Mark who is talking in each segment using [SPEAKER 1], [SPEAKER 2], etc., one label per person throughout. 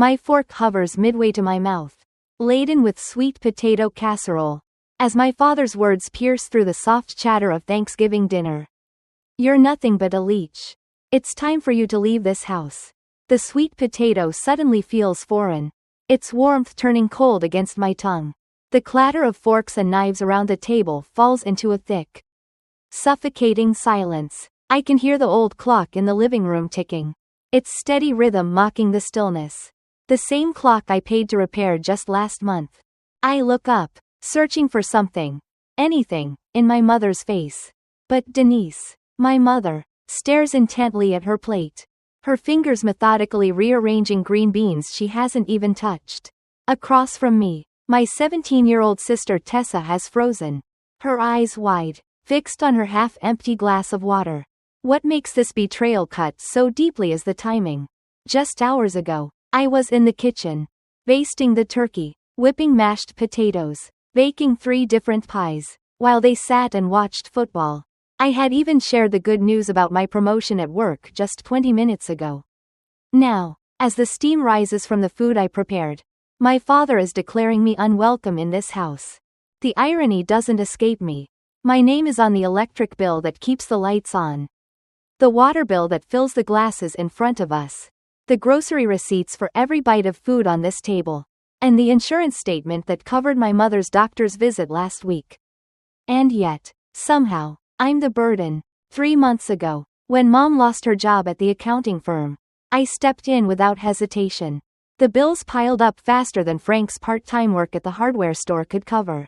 [SPEAKER 1] My fork hovers midway to my mouth, laden with sweet potato casserole, as my father's words pierce through the soft chatter of Thanksgiving dinner. You're nothing but a leech. It's time for you to leave this house. The sweet potato suddenly feels foreign, its warmth turning cold against my tongue. The clatter of forks and knives around the table falls into a thick, suffocating silence. I can hear the old clock in the living room ticking, its steady rhythm mocking the stillness. The same clock I paid to repair just last month. I look up, searching for something, anything, in my mother's face. But Denise, my mother, stares intently at her plate, her fingers methodically rearranging green beans she hasn't even touched. Across from me, my 17-year-old sister Tessa has frozen, her eyes wide, fixed on her half-empty glass of water. What makes this betrayal cut so deeply is the timing. Just hours ago, I was in the kitchen, basting the turkey, whipping mashed potatoes, baking 3 different pies, while they sat and watched football. I had even shared the good news about my promotion at work just 20 minutes ago. Now, as the steam rises from the food I prepared, my father is declaring me unwelcome in this house. The irony doesn't escape me. My name is on the electric bill that keeps the lights on, the water bill that fills the glasses in front of us, the grocery receipts for every bite of food on this table, and the insurance statement that covered my mother's doctor's visit last week. And yet, somehow, I'm the burden. 3 months ago, when Mom lost her job at the accounting firm, I stepped in without hesitation. The bills piled up faster than Frank's part-time work at the hardware store could cover.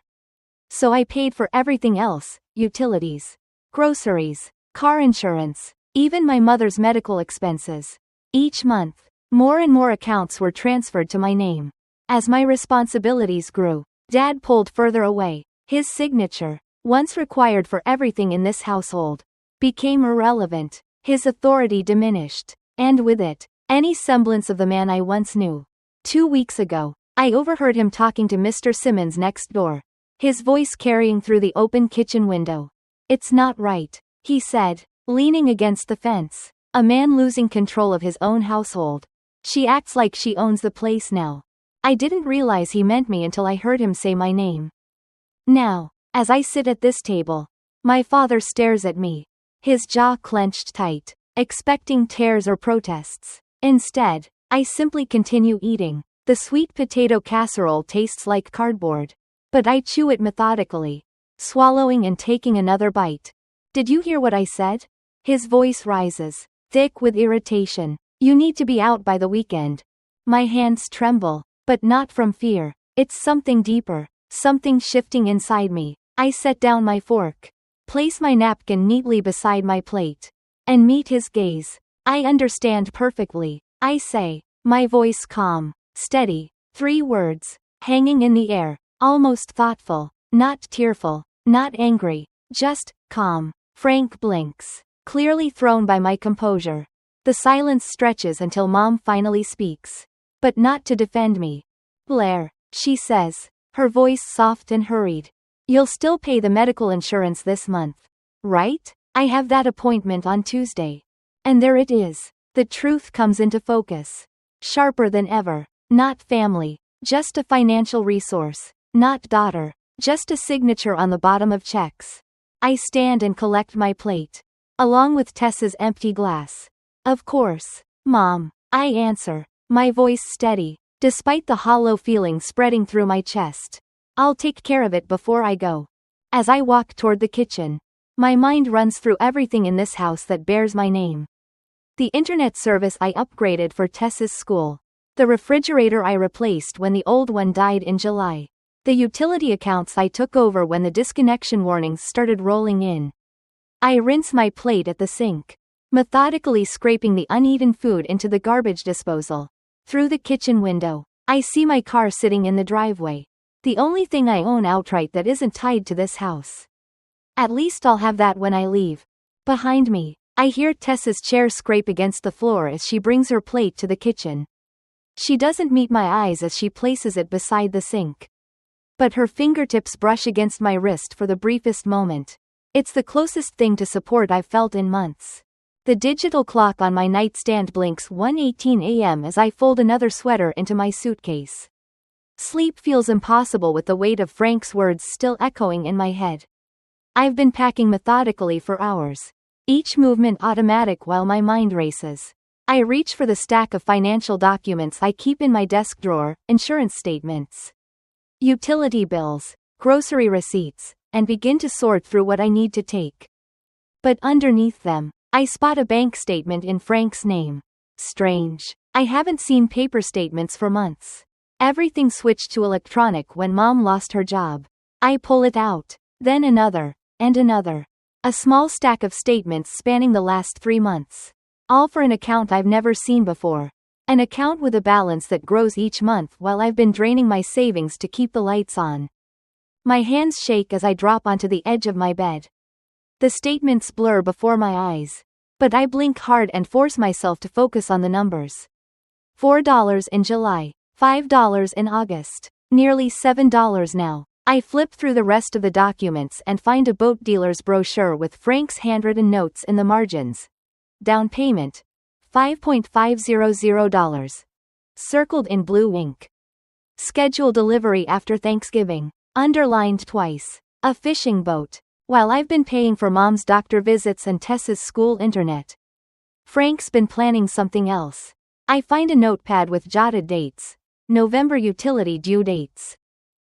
[SPEAKER 1] So I paid for everything else: utilities, groceries, car insurance, even my mother's medical expenses. Each month, more and more accounts were transferred to my name. As my responsibilities grew, Dad pulled further away. His signature, once required for everything in this household, became irrelevant. His authority diminished, and with it, any semblance of the man I once knew. 2 weeks ago, I overheard him talking to Mr. Simmons next door, his voice carrying through the open kitchen window. "It's not right," he said, leaning against the fence. "A man losing control of his own household. She acts like she owns the place now." I didn't realize he meant me until I heard him say my name. Now, as I sit at this table, my father stares at me, his jaw clenched tight, expecting tears or protests. Instead, I simply continue eating. The sweet potato casserole tastes like cardboard, but I chew it methodically, swallowing and taking another bite. "Did you hear what I said?" His voice rises, thick with irritation. "You need to be out by the weekend." My hands tremble, but not from fear. It's something deeper, something shifting inside me. I set down my fork, place my napkin neatly beside my plate, and meet his gaze. "I understand perfectly," I say, my voice calm, steady. 3 words, hanging in the air, almost thoughtful, not tearful, not angry, just calm. Frank blinks, clearly thrown by my composure. The silence stretches until Mom finally speaks. But not to defend me. "Blair," she says, her voice soft and hurried, "you'll still pay the medical insurance this month, right? I have that appointment on Tuesday." And there it is. The truth comes into focus, sharper than ever. Not family, just a financial resource. Not daughter, just a signature on the bottom of checks. I stand and collect my plate, along with Tessa's empty glass. "Of course, Mom," I answer, my voice steady, despite the hollow feeling spreading through my chest. "I'll take care of it before I go." As I walk toward the kitchen, my mind runs through everything in this house that bears my name. The internet service I upgraded for Tessa's school. The refrigerator I replaced when the old one died in July. The utility accounts I took over when the disconnection warnings started rolling in. I rinse my plate at the sink, methodically scraping the uneaten food into the garbage disposal. Through the kitchen window, I see my car sitting in the driveway. The only thing I own outright that isn't tied to this house. At least I'll have that when I leave. Behind me, I hear Tessa's chair scrape against the floor as she brings her plate to the kitchen. She doesn't meet my eyes as she places it beside the sink, but her fingertips brush against my wrist for the briefest moment. It's the closest thing to support I've felt in months. The digital clock on my nightstand blinks 1:18 a.m. as I fold another sweater into my suitcase. Sleep feels impossible with the weight of Frank's words still echoing in my head. I've been packing methodically for hours, each movement automatic while my mind races. I reach for the stack of financial documents I keep in my desk drawer, insurance statements, utility bills, grocery receipts, and begin to sort through what I need to take. But underneath them, I spot a bank statement in Frank's name. Strange. I haven't seen paper statements for months. Everything switched to electronic when Mom lost her job. I pull it out. Then another, and another. A small stack of statements spanning the last 3 months. All for an account I've never seen before. An account with a balance that grows each month while I've been draining my savings to keep the lights on. My hands shake as I drop onto the edge of my bed. The statements blur before my eyes. But I blink hard and force myself to focus on the numbers. $4 in July. $5 in August. Nearly $7 now. I flip through the rest of the documents and find a boat dealer's brochure with Frank's handwritten notes in the margins. Down payment, $5,500. Circled in blue ink. Schedule delivery after Thanksgiving. Underlined twice. A fishing boat. While I've been paying for Mom's doctor visits and Tessa's school internet, Frank's been planning something else. I find a notepad with jotted dates. November utility due dates.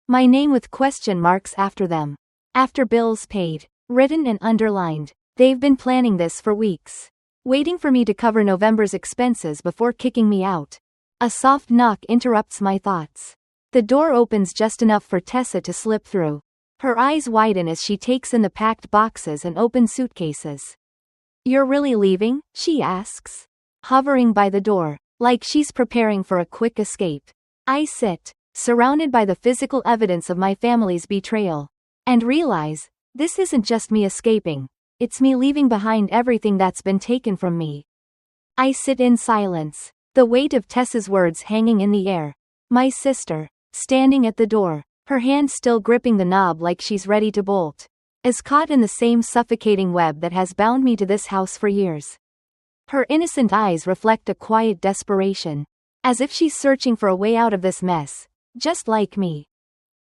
[SPEAKER 1] My name with question marks after them. After bills paid. Written and underlined. They've been planning this for weeks. Waiting for me to cover November's expenses before kicking me out. A soft knock interrupts my thoughts. The door opens just enough for Tessa to slip through. Her eyes widen as she takes in the packed boxes and open suitcases. "You're really leaving?" she asks, hovering by the door, like she's preparing for a quick escape. I sit, surrounded by the physical evidence of my family's betrayal, and realize, this isn't just me escaping, it's me leaving behind everything that's been taken from me. I sit in silence, the weight of Tessa's words hanging in the air. My sister, standing at the door, her hand still gripping the knob like she's ready to bolt, is caught in the same suffocating web that has bound me to this house for years. Her innocent eyes reflect a quiet desperation, as if she's searching for a way out of this mess, just like me.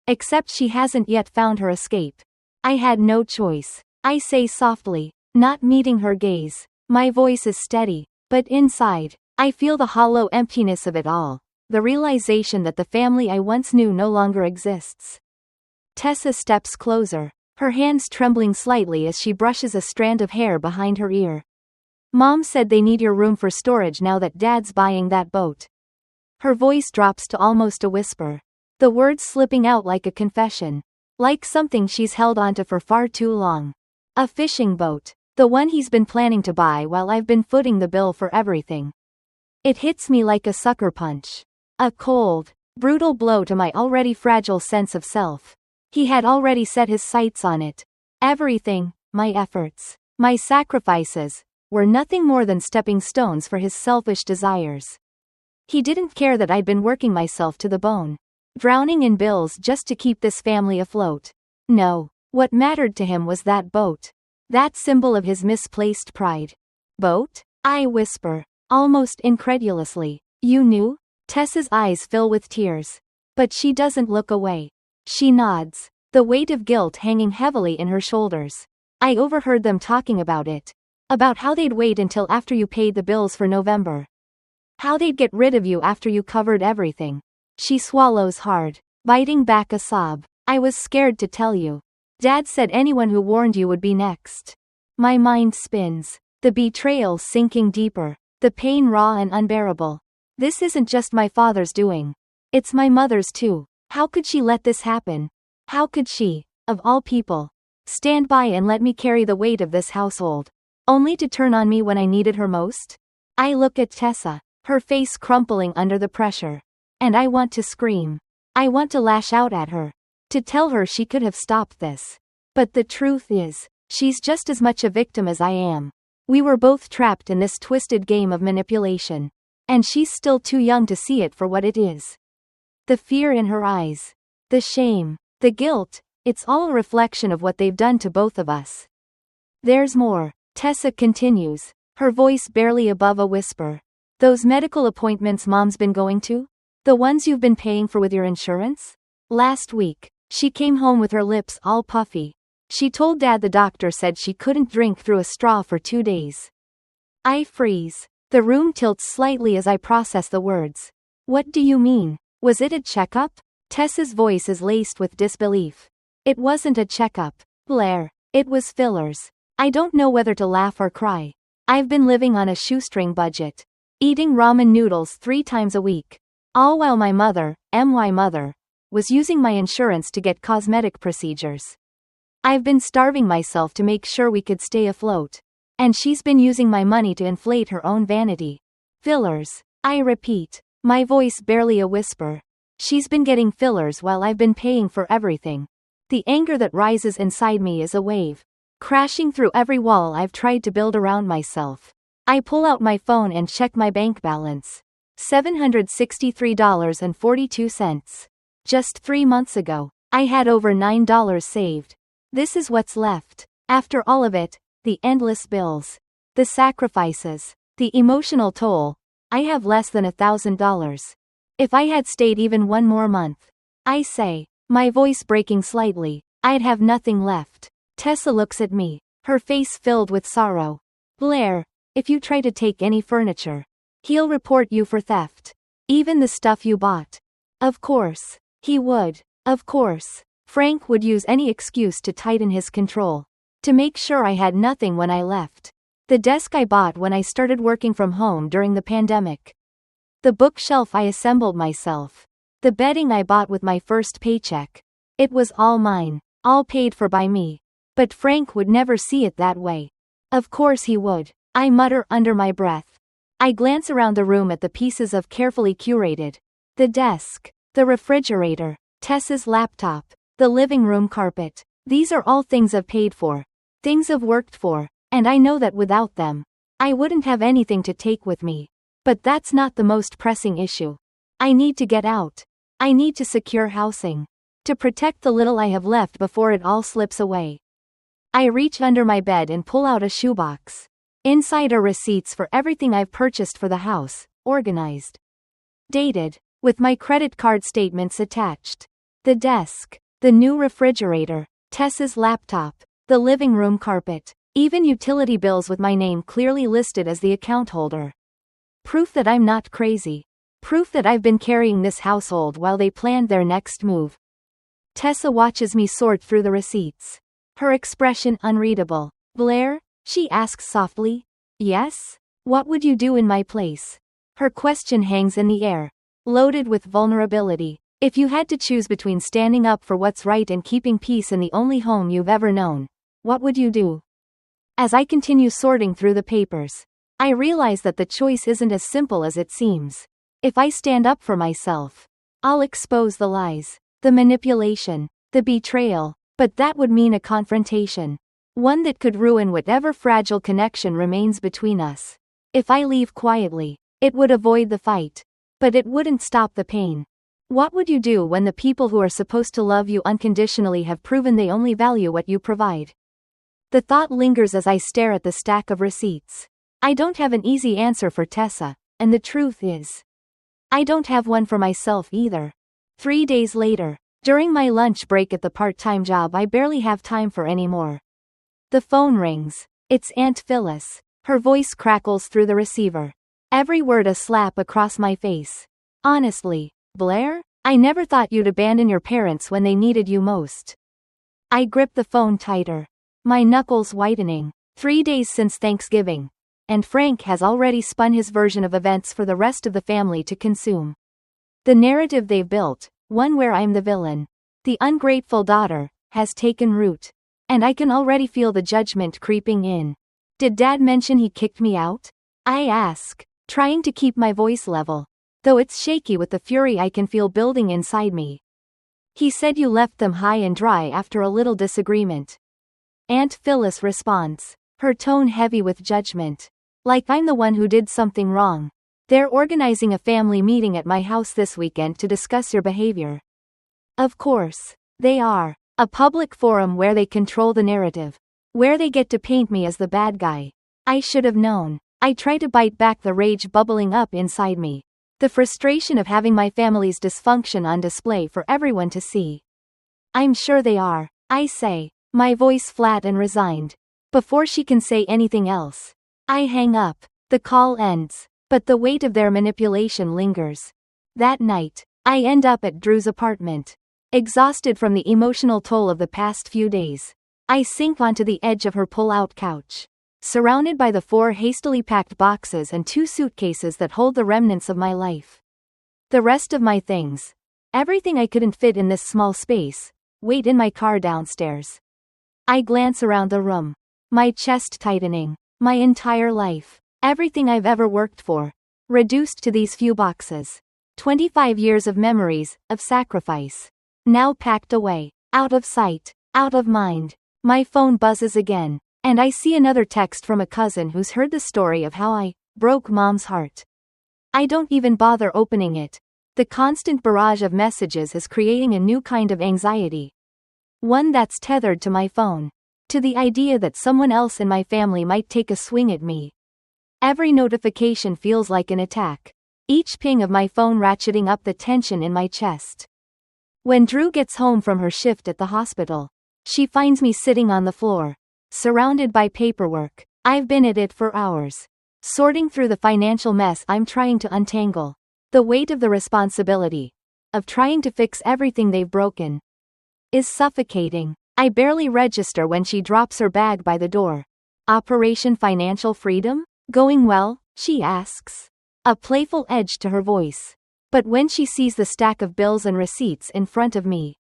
[SPEAKER 1] Except she hasn't yet found her escape. I had no choice, I say softly, not meeting her gaze. My voice is steady, but inside, I feel the hollow emptiness of it all, the realization that the family I once knew no longer exists. Tessa steps closer, her hands trembling slightly as she brushes a strand of hair behind her ear. "Mom said they need your room for storage now that Dad's buying that boat." Her voice drops to almost a whisper, the words slipping out like a confession, like something she's held onto for far too long. A fishing boat, the one he's been planning to buy while I've been footing the bill for everything. It hits me like a sucker punch. A cold, brutal blow to my already fragile sense of self. He had already set his sights on it. Everything, my efforts, my sacrifices, were nothing more than stepping stones for his selfish desires. He didn't care that I'd been working myself to the bone, drowning in bills just to keep this family afloat. No, what mattered to him was that boat. That symbol of his misplaced pride. "Boat?" I whisper, almost incredulously. "You knew?" Tessa's eyes fill with tears. But she doesn't look away. She nods, the weight of guilt hanging heavily in her shoulders. "I overheard them talking about it. About how they'd wait until after you paid the bills for November. How they'd get rid of you after you covered everything." She swallows hard, biting back a sob. "I was scared to tell you. Dad said anyone who warned you would be next." My mind spins, the betrayal sinking deeper, the pain raw and unbearable. This isn't just my father's doing. It's my mother's too. How could she let this happen? How could she, of all people, stand by and let me carry the weight of this household, only to turn on me when I needed her most? I look at Tessa, her face crumpling under the pressure. And I want to scream. I want to lash out at her. To tell her she could have stopped this. But the truth is, she's just as much a victim as I am. We were both trapped in this twisted game of manipulation. And she's still too young to see it for what it is. The fear in her eyes. The shame. The guilt. It's all a reflection of what they've done to both of us. There's more. Tessa continues, her voice barely above a whisper. Those medical appointments Mom's been going to? The ones you've been paying for with your insurance? Last week, she came home with her lips all puffy. She told Dad the doctor said she couldn't drink through a straw for 2 days. I freeze. The room tilts slightly as I process the words. What do you mean? Was it a checkup? Tessa's voice is laced with disbelief. It wasn't a checkup, Blair. It was fillers. I don't know whether to laugh or cry. I've been living on a shoestring budget. Eating ramen noodles 3 times a week. All while my mother, my mother, was using my insurance to get cosmetic procedures. I've been starving myself to make sure we could stay afloat. And she's been using my money to inflate her own vanity. Fillers. I repeat, my voice barely a whisper. She's been getting fillers while I've been paying for everything. The anger that rises inside me is a wave, crashing through every wall I've tried to build around myself. I pull out my phone and check my bank balance. $763.42. Just 3 months ago, I had over $9 saved. This is what's left. After all of it, the endless bills, the sacrifices, the emotional toll, I have less than $1,000. If I had stayed even 1 more month, I say, my voice breaking slightly, I'd have nothing left. Tessa looks at me, her face filled with sorrow. Blair, if you try to take any furniture, he'll report you for theft. Even the stuff you bought. Of course, he would. Of course, Frank would use any excuse to tighten his control. To make sure I had nothing when I left. The desk I bought when I started working from home during the pandemic. The bookshelf I assembled myself. The bedding I bought with my first paycheck. It was all mine, all paid for by me. But Frank would never see it that way. Of course he would. I mutter under my breath. I glance around the room at the pieces of carefully curated. The desk, the refrigerator, Tessa's laptop, the living room carpet. These are all things I've paid for. Things I've worked for, and I know that without them, I wouldn't have anything to take with me. But that's not the most pressing issue. I need to get out. I need to secure housing. To protect the little I have left before it all slips away. I reach under my bed and pull out a shoebox. Inside are receipts for everything I've purchased for the house, organized. Dated, with my credit card statements attached. The desk, the new refrigerator, Tessa's laptop, the living room carpet, even utility bills with my name clearly listed as the account holder. Proof that I'm not crazy. Proof that I've been carrying this household while they planned their next move. Tessa watches me sort through the receipts. Her expression unreadable. Blair? She asks softly. Yes? What would you do in my place? Her question hangs in the air, loaded with vulnerability. If you had to choose between standing up for what's right and keeping peace in the only home you've ever known, what would you do? As I continue sorting through the papers, I realize that the choice isn't as simple as it seems. If I stand up for myself, I'll expose the lies, the manipulation, the betrayal, but that would mean a confrontation. One that could ruin whatever fragile connection remains between us. If I leave quietly, it would avoid the fight. But it wouldn't stop the pain. What would you do when the people who are supposed to love you unconditionally have proven they only value what you provide? The thought lingers as I stare at the stack of receipts. I don't have an easy answer for Tessa, and the truth is, I don't have one for myself either. 3 days later, during my lunch break at the part-time job I barely have time for anymore. The phone rings. It's Aunt Phyllis. Her voice crackles through the receiver. Every word a slap across my face. Honestly, Blair, I never thought you'd abandon your parents when they needed you most. I grip the phone tighter. My knuckles whitening. 3 days since Thanksgiving. And Frank has already spun his version of events for the rest of the family to consume. The narrative they've built, one where I'm the villain, the ungrateful daughter, has taken root. And I can already feel the judgment creeping in. Did Dad mention he kicked me out? I ask, trying to keep my voice level, though it's shaky with the fury I can feel building inside me. He said you left them high and dry after a little disagreement. Aunt Phyllis responds, her tone heavy with judgment. Like I'm the one who did something wrong. They're organizing a family meeting at my house this weekend to discuss your behavior. Of course, they are. A public forum where they control the narrative. Where they get to paint me as the bad guy. I should have known. I try to bite back the rage bubbling up inside me. The frustration of having my family's dysfunction on display for everyone to see. I'm sure they are, I say, my voice flat and resigned. Before she can say anything else, I hang up. The call ends, but the weight of their manipulation lingers. That night, I end up at Drew's apartment. Exhausted from the emotional toll of the past few days, I sink onto the edge of her pull-out couch, surrounded by the 4 hastily packed boxes and 2 suitcases that hold the remnants of my life. The rest of my things, everything I couldn't fit in this small space, wait in my car downstairs. I glance around the room, my chest tightening, my entire life, everything I've ever worked for, reduced to these few boxes. 25 years of memories, of sacrifice. Now packed away, out of sight, out of mind. My phone buzzes again, and I see another text from a cousin who's heard the story of how I broke Mom's heart. I don't even bother opening it. The constant barrage of messages is creating a new kind of anxiety. One that's tethered to my phone. To the idea that someone else in my family might take a swing at me. Every notification feels like an attack. Each ping of my phone ratcheting up the tension in my chest. When Drew gets home from her shift at the hospital, she finds me sitting on the floor, surrounded by paperwork. I've been at it for hours, sorting through the financial mess I'm trying to untangle. The weight of the responsibility, of trying to fix everything they've broken, is suffocating. I barely register when she drops her bag by the door. Operation Financial Freedom? Going well? She asks. A playful edge to her voice. But when she sees the stack of bills and receipts in front of me,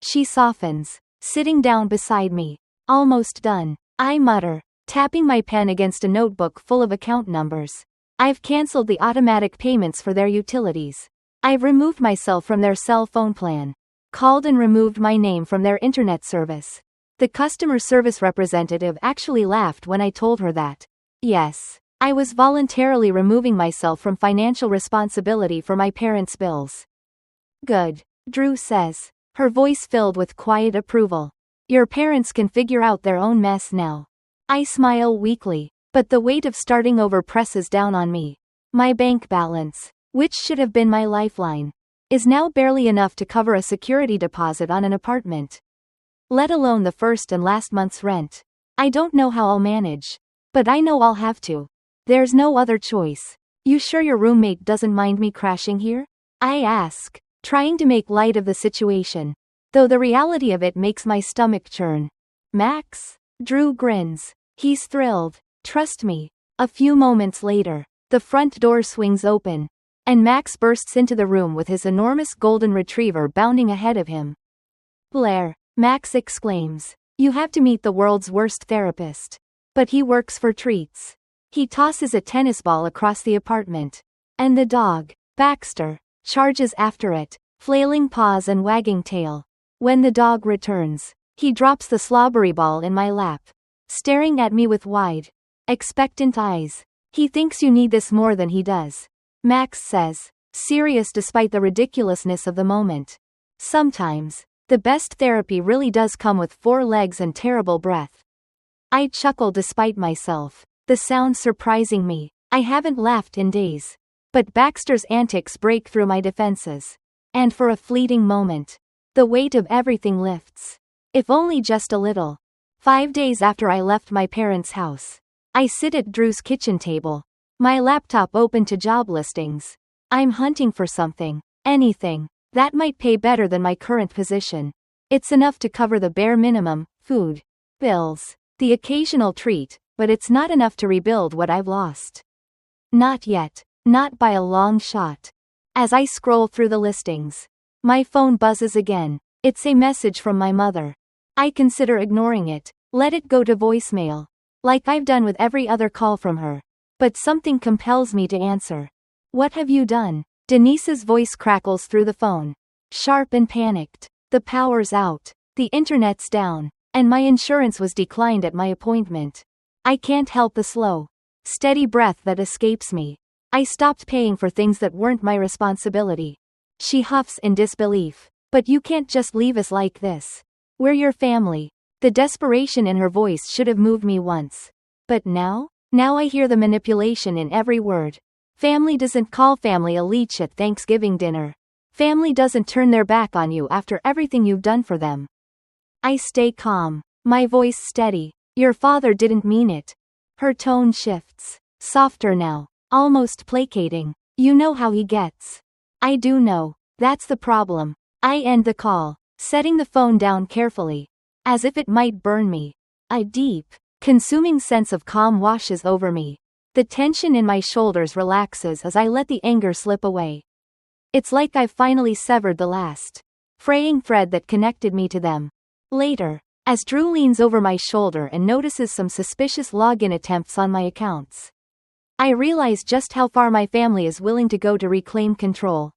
[SPEAKER 1] she softens, sitting down beside me. Almost done, I mutter, tapping my pen against a notebook full of account numbers. I've cancelled the automatic payments for their utilities. I've removed myself from their cell phone plan. Called and removed my name from their internet service. The customer service representative actually laughed when I told her that. Yes, I was voluntarily removing myself from financial responsibility for my parents' bills. Good, Drew says, her voice filled with quiet approval. Your parents can figure out their own mess now. I smile weakly, but the weight of starting over presses down on me. My bank balance, which should have been my lifeline, is now barely enough to cover a security deposit on an apartment. Let alone the first and last month's rent. I don't know how I'll manage, but I know I'll have to. There's no other choice. You sure your roommate doesn't mind me crashing here? I ask, trying to make light of the situation, though the reality of it makes my stomach churn. Max? Drew grins. He's thrilled. Trust me. A few moments later, the front door swings open, and Max bursts into the room with his enormous golden retriever bounding ahead of him. Blair, Max exclaims. You have to meet the world's worst therapist. But he works for treats. He tosses a tennis ball across the apartment. And the dog, Baxter, charges after it, flailing paws and wagging tail. When the dog returns, he drops the slobbery ball in my lap, staring at me with wide, expectant eyes. He thinks you need this more than he does, Max says, serious despite the ridiculousness of the moment. Sometimes, the best therapy really does come with 4 legs and terrible breath. I chuckle despite myself, the sound surprising me. I haven't laughed in days. But Baxter's antics break through my defenses. And for a fleeting moment, the weight of everything lifts. If only just a little. 5 days after I left my parents' house, I sit at Drew's kitchen table, my laptop open to job listings. I'm hunting for something, anything, that might pay better than my current position. It's enough to cover the bare minimum, food, bills, the occasional treat, but it's not enough to rebuild what I've lost. Not yet, not by a long shot. As I scroll through the listings, my phone buzzes again. It's a message from my mother. I consider ignoring it, let it go to voicemail, like I've done with every other call from her. But something compels me to answer. What have you done? Denise's voice crackles through the phone, sharp and panicked. The power's out, the internet's down, and my insurance was declined at my appointment. I can't help the slow, steady breath that escapes me. I stopped paying for things that weren't my responsibility. She huffs in disbelief. But you can't just leave us like this. We're your family. The desperation in her voice should have moved me once. But now? Now I hear the manipulation in every word. Family doesn't call family a leech at Thanksgiving dinner. Family doesn't turn their back on you after everything you've done for them. I stay calm, my voice steady. Your father didn't mean it. Her tone shifts, softer now, almost placating. You know how he gets. I do know. That's the problem. I end the call, setting the phone down carefully, as if it might burn me. A deep, consuming sense of calm washes over me. The tension in my shoulders relaxes as I let the anger slip away. It's like I've finally severed the last fraying thread that connected me to them. Later, as Drew leans over my shoulder and notices some suspicious login attempts on my accounts, I realize just how far my family is willing to go to reclaim control.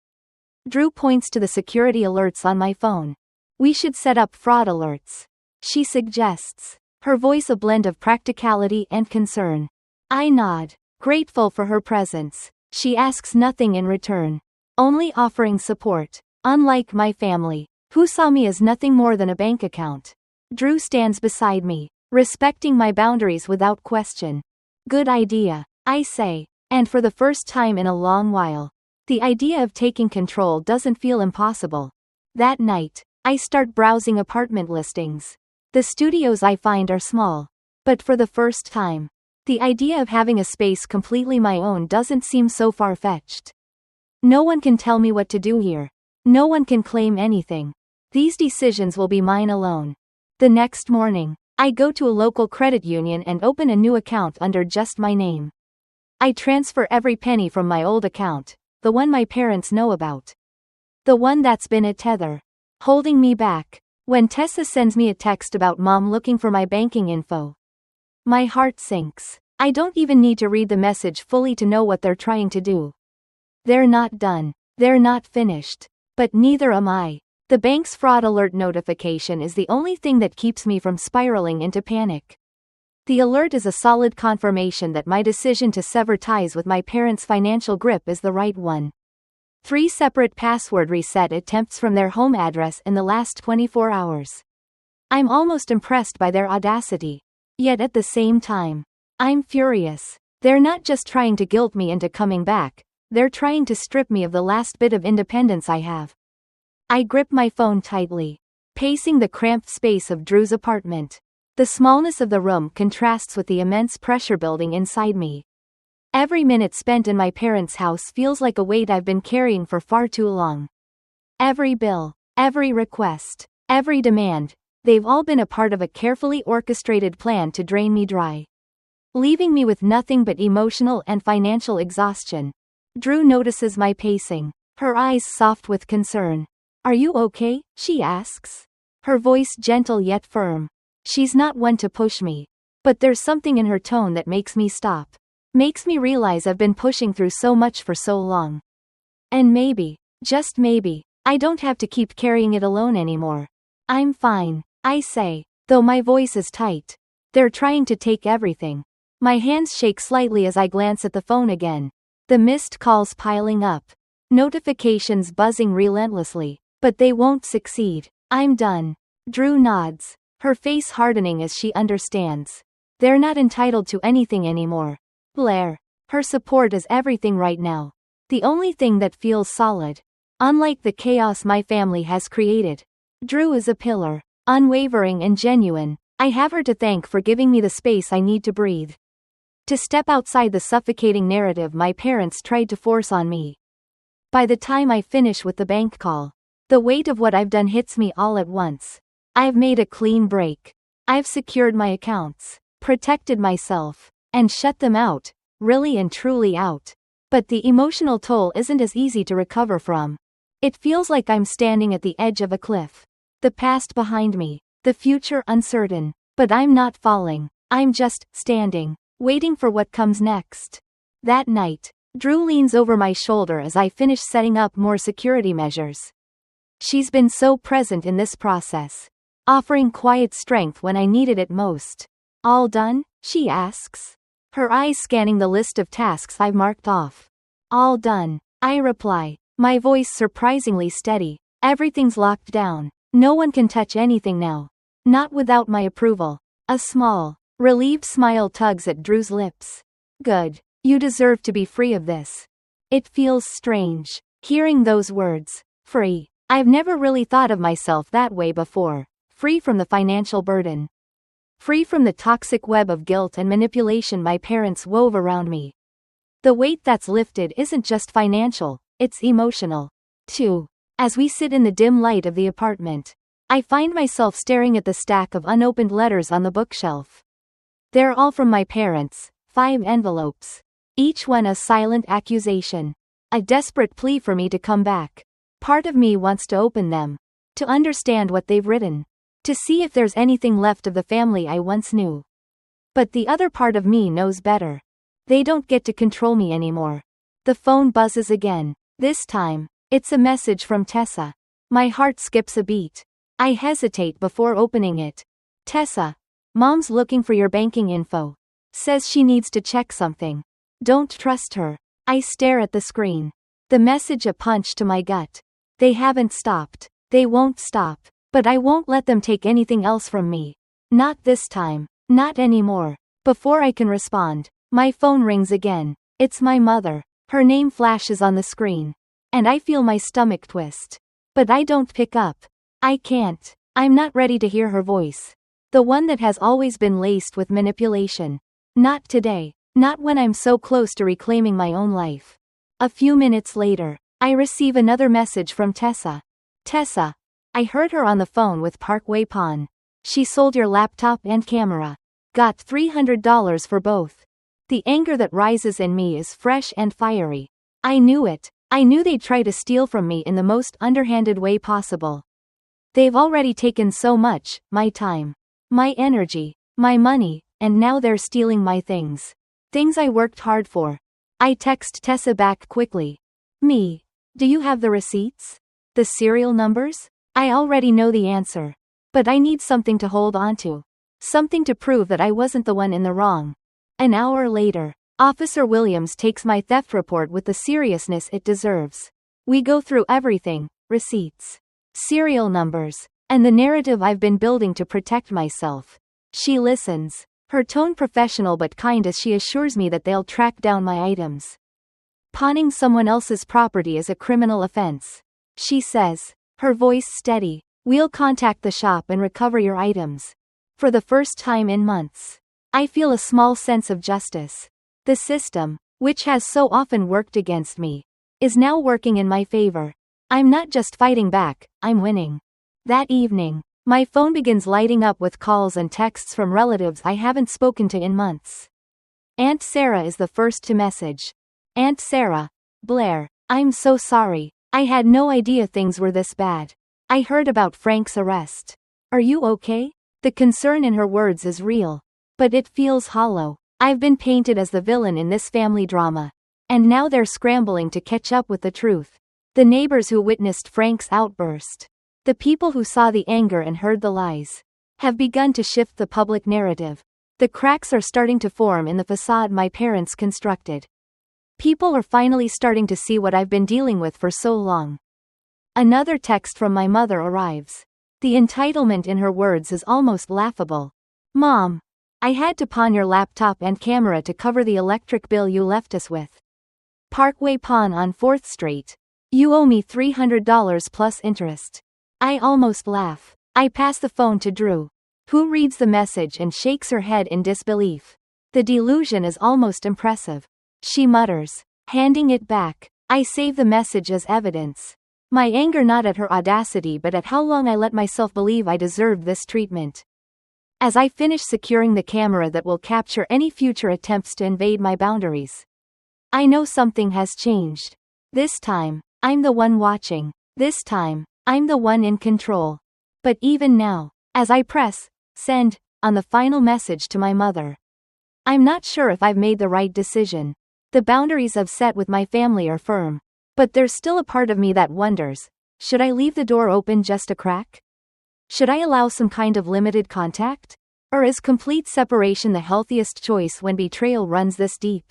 [SPEAKER 1] Drew points to the security alerts on my phone. We should set up fraud alerts, she suggests, her voice a blend of practicality and concern. I nod, grateful for her presence. She asks nothing in return, only offering support. Unlike my family, who saw me as nothing more than a bank account, Drew stands beside me, respecting my boundaries without question. Good idea, I say, and for the first time in a long while, the idea of taking control doesn't feel impossible. That night, I start browsing apartment listings. The studios I find are small, but for the first time, the idea of having a space completely my own doesn't seem so far-fetched. No one can tell me what to do here. No one can claim anything. These decisions will be mine alone. The next morning, I go to a local credit union and open a new account under just my name. I transfer every penny from my old account, the one my parents know about. The one that's been a tether, holding me back. When Tessa sends me a text about mom looking for my banking info, my heart sinks. I don't even need to read the message fully to know what they're trying to do. They're not done. They're not finished. But neither am I. The bank's fraud alert notification is the only thing that keeps me from spiraling into panic. The alert is a solid confirmation that my decision to sever ties with my parents' financial grip is the right one. 3 separate password reset attempts from their home address in the last 24 hours. I'm almost impressed by their audacity. Yet at the same time, I'm furious. They're not just trying to guilt me into coming back, they're trying to strip me of the last bit of independence I have. I grip my phone tightly, pacing the cramped space of Drew's apartment. The smallness of the room contrasts with the immense pressure building inside me. Every minute spent in my parents' house feels like a weight I've been carrying for far too long. Every bill, every request, every demand, they've all been a part of a carefully orchestrated plan to drain me dry, leaving me with nothing but emotional and financial exhaustion. Drew notices my pacing, her eyes soft with concern. Are you okay? She asks, her voice gentle yet firm. She's not one to push me, but there's something in her tone that makes me stop. Makes me realize I've been pushing through so much for so long. And maybe, just maybe, I don't have to keep carrying it alone anymore. I'm fine, I say, though my voice is tight. They're trying to take everything. My hands shake slightly as I glance at the phone again. The missed calls piling up. Notifications buzzing relentlessly. But they won't succeed. I'm done. Drew nods, her face hardening as she understands. They're not entitled to anything anymore. Blair. Her support is everything right now. The only thing that feels solid. Unlike the chaos my family has created, Drew is a pillar, unwavering and genuine. I have her to thank for giving me the space I need to breathe, to step outside the suffocating narrative my parents tried to force on me. By the time I finish with the bank call, the weight of what I've done hits me all at once. I've made a clean break. I've secured my accounts, protected myself, and shut them out, really and truly out. But the emotional toll isn't as easy to recover from. It feels like I'm standing at the edge of a cliff. The past behind me, the future uncertain, but I'm not falling. I'm just standing, waiting for what comes next. That night, Drew leans over my shoulder as I finish setting up more security measures. She's been so present in this process, offering quiet strength when I needed it most. All done? She asks, her eyes scanning the list of tasks I've marked off. All done, I reply, my voice surprisingly steady. Everything's locked down. No one can touch anything now. Not without my approval. A small, relieved smile tugs at Drew's lips. Good. You deserve to be free of this. It feels strange, hearing those words. Free. I've never really thought of myself that way before. Free from the financial burden. Free from the toxic web of guilt and manipulation my parents wove around me. The weight that's lifted isn't just financial, it's emotional, too. As we sit in the dim light of the apartment, I find myself staring at the stack of unopened letters on the bookshelf. They're all from my parents, 5 envelopes. Each one a silent accusation. A desperate plea for me to come back. Part of me wants to open them. To understand what they've written. To see if there's anything left of the family I once knew. But the other part of me knows better. They don't get to control me anymore. The phone buzzes again. This time, it's a message from Tessa. My heart skips a beat. I hesitate before opening it. Tessa. Mom's looking for your banking info. Says she needs to check something. Don't trust her. I stare at the screen. The message a punch to my gut. They haven't stopped. They won't stop. But I won't let them take anything else from me. Not this time. Not anymore. Before I can respond, my phone rings again. It's my mother. Her name flashes on the screen. And I feel my stomach twist. But I don't pick up. I can't. I'm not ready to hear her voice. The one that has always been laced with manipulation. Not today. Not when I'm so close to reclaiming my own life. A few minutes later, I receive another message from Tessa. Tessa. I heard her on the phone with Parkway Pawn. She sold your laptop and camera. Got $300 for both. The anger that rises in me is fresh and fiery. I knew it. I knew they'd try to steal from me in the most underhanded way possible. They've already taken so much, my time, my energy, my money, and now they're stealing my things. Things I worked hard for. I text Tessa back quickly. Me. Do you have the receipts? The serial numbers? I already know the answer. But I need something to hold onto. Something to prove that I wasn't the one in the wrong. An hour later, Officer Williams takes my theft report with the seriousness it deserves. We go through everything, receipts, serial numbers, and the narrative I've been building to protect myself. She listens, her tone professional but kind as she assures me that they'll track down my items. Pawning someone else's property is a criminal offense. She says, her voice steady, we'll contact the shop and recover your items. For the first time in months, I feel a small sense of justice. The system, which has so often worked against me, is now working in my favor. I'm not just fighting back, I'm winning. That evening, my phone begins lighting up with calls and texts from relatives I haven't spoken to in months. Aunt Sarah is the first to message. Aunt Sarah, Blair, I'm so sorry. I had no idea things were this bad. I heard about Frank's arrest. Are you okay? The concern in her words is real. But it feels hollow. I've been painted as the villain in this family drama. And now they're scrambling to catch up with the truth. The neighbors who witnessed Frank's outburst, the people who saw the anger and heard the lies, have begun to shift the public narrative. The cracks are starting to form in the facade my parents constructed. People are finally starting to see what I've been dealing with for so long. Another text from my mother arrives. The entitlement in her words is almost laughable. Mom, I had to pawn your laptop and camera to cover the electric bill you left us with. Parkway Pawn on 4th Street. You owe me $300 plus interest. I almost laugh. I pass the phone to Drew, who reads the message and shakes her head in disbelief. The delusion is almost impressive. She mutters, handing it back. I save the message as evidence. My anger not at her audacity but at how long I let myself believe I deserved this treatment. As I finish securing the camera that will capture any future attempts to invade my boundaries, I know something has changed. This time, I'm the one watching. This time, I'm the one in control. But even now, as I press send on the final message to my mother, I'm not sure if I've made the right decision. The boundaries I've set with my family are firm. But there's still a part of me that wonders, should I leave the door open just a crack? Should I allow some kind of limited contact? Or is complete separation the healthiest choice when betrayal runs this deep?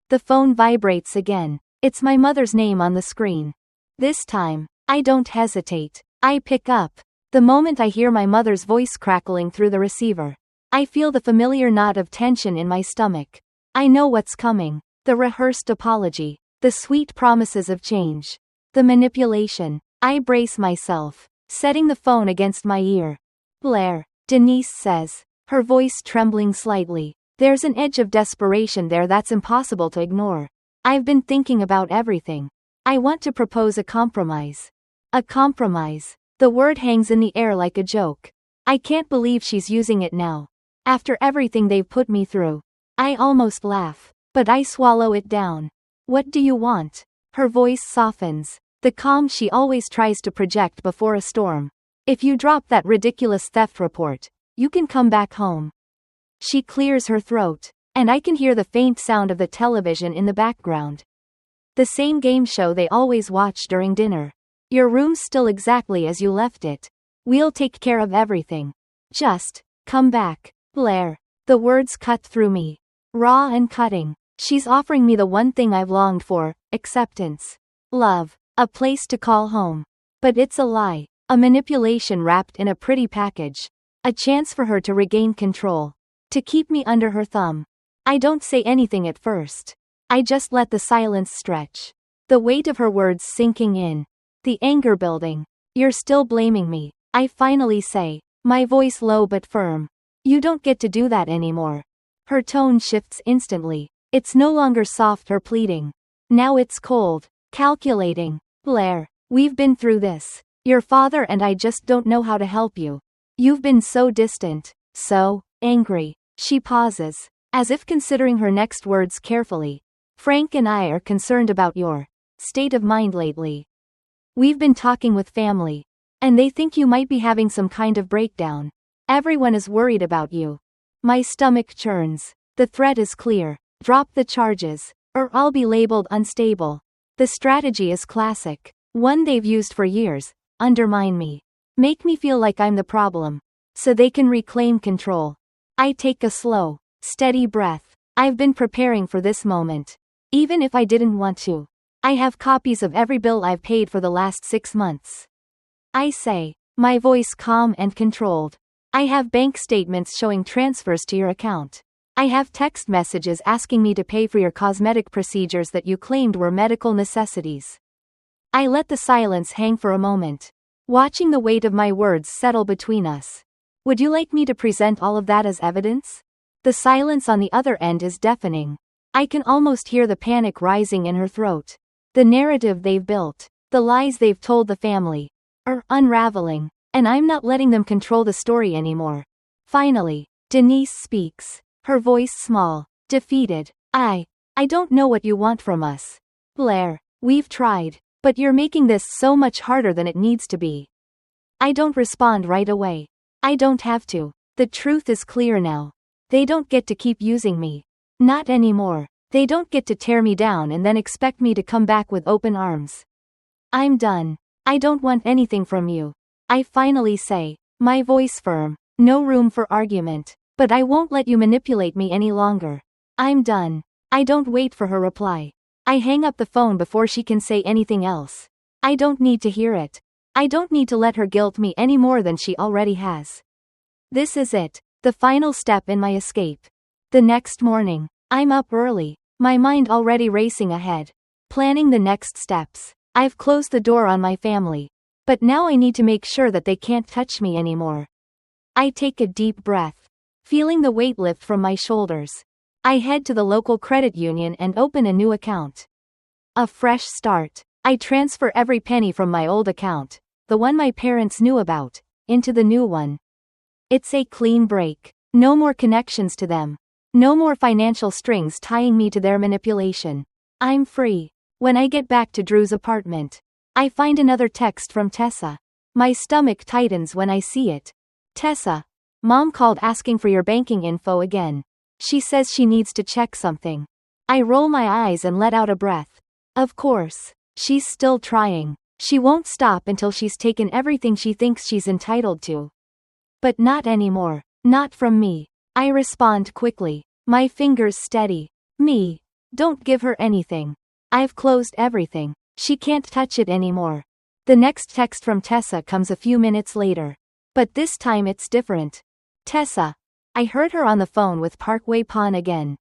[SPEAKER 1] The phone vibrates again. It's my mother's name on the screen. This time, I don't hesitate. I pick up. The moment I hear my mother's voice crackling through the receiver, I feel the familiar knot of tension in my stomach. I know what's coming. The rehearsed apology. The sweet promises of change. The manipulation. I brace myself, setting the phone against my ear. Blair, Denise says, her voice trembling slightly. There's an edge of desperation there that's impossible to ignore. I've been thinking about everything. I want to propose a compromise. A compromise. The word hangs in the air like a joke. I can't believe she's using it now. After everything they've put me through. I almost laugh, but I swallow it down. What do you want? Her voice softens, the calm she always tries to project before a storm. If you drop that ridiculous theft report, you can come back home. She clears her throat, and I can hear the faint sound of the television in the background. The same game show they always watch during dinner. Your room's still exactly as you left it. We'll take care of everything. Just come back, Blair. The words cut through me. Raw and cutting. She's offering me the one thing I've longed for, acceptance. Love. A place to call home. But it's a lie. A manipulation wrapped in a pretty package. A chance for her to regain control. To keep me under her thumb. I don't say anything at first. I just let the silence stretch. The weight of her words sinking in. The anger building. You're still blaming me, I finally say, my voice low but firm. You don't get to do that anymore. Her tone shifts instantly. It's no longer soft or pleading. Now it's cold, calculating. Blair, we've been through this. Your father and I just don't know how to help you. You've been so distant, so angry. She pauses, as if considering her next words carefully. Frank and I are concerned about your state of mind lately. We've been talking with family, and they think you might be having some kind of breakdown. Everyone is worried about you. My stomach churns. The threat is clear. Drop the charges, or I'll be labeled unstable. The strategy is classic, one they've used for years. Undermine me. Make me feel like I'm the problem, so they can reclaim control. I take a slow, steady breath. I've been preparing for this moment. Even if I didn't want to. I have copies of every bill I've paid for the last 6 months. I say, my voice calm and controlled. I have bank statements showing transfers to your account. I have text messages asking me to pay for your cosmetic procedures that you claimed were medical necessities. I let the silence hang for a moment, watching the weight of my words settle between us. Would you like me to present all of that as evidence? The silence on the other end is deafening. I can almost hear the panic rising in her throat. The narrative they've built, the lies they've told the family, are unraveling, and I'm not letting them control the story anymore. Finally, Denise speaks, her voice small, defeated. I don't know what you want from us. Blair, we've tried, but you're making this so much harder than it needs to be. I don't respond right away. I don't have to. The truth is clear now. They don't get to keep using me. Not anymore. They don't get to tear me down and then expect me to come back with open arms. I'm done. I don't want anything from you. I finally say, my voice firm. No room for argument. But I won't let you manipulate me any longer. I'm done. I don't wait for her reply. I hang up the phone before she can say anything else. I don't need to hear it. I don't need to let her guilt me any more than she already has. This is it, the final step in my escape. The next morning, I'm up early, my mind already racing ahead, planning the next steps. I've closed the door on my family, but now I need to make sure that they can't touch me anymore. I take a deep breath, feeling the weight lift from my shoulders. I head to the local credit union and open a new account. A fresh start. I transfer every penny from my old account, the one my parents knew about, into the new one. It's a clean break. No more connections to them. No more financial strings tying me to their manipulation. I'm free. When I get back to Drew's apartment, I find another text from Tessa. My stomach tightens when I see it. Tessa, Mom called asking for your banking info again. She says she needs to check something. I roll my eyes and let out a breath. Of course, she's still trying. She won't stop until she's taken everything she thinks she's entitled to. But not anymore. Not from me. I respond quickly, my fingers steady. Me. Don't give her anything. I've closed everything. She can't touch it anymore. The next text from Tessa comes a few minutes later. But this time it's different. Tessa. I heard her on the phone with Parkway Pawn again.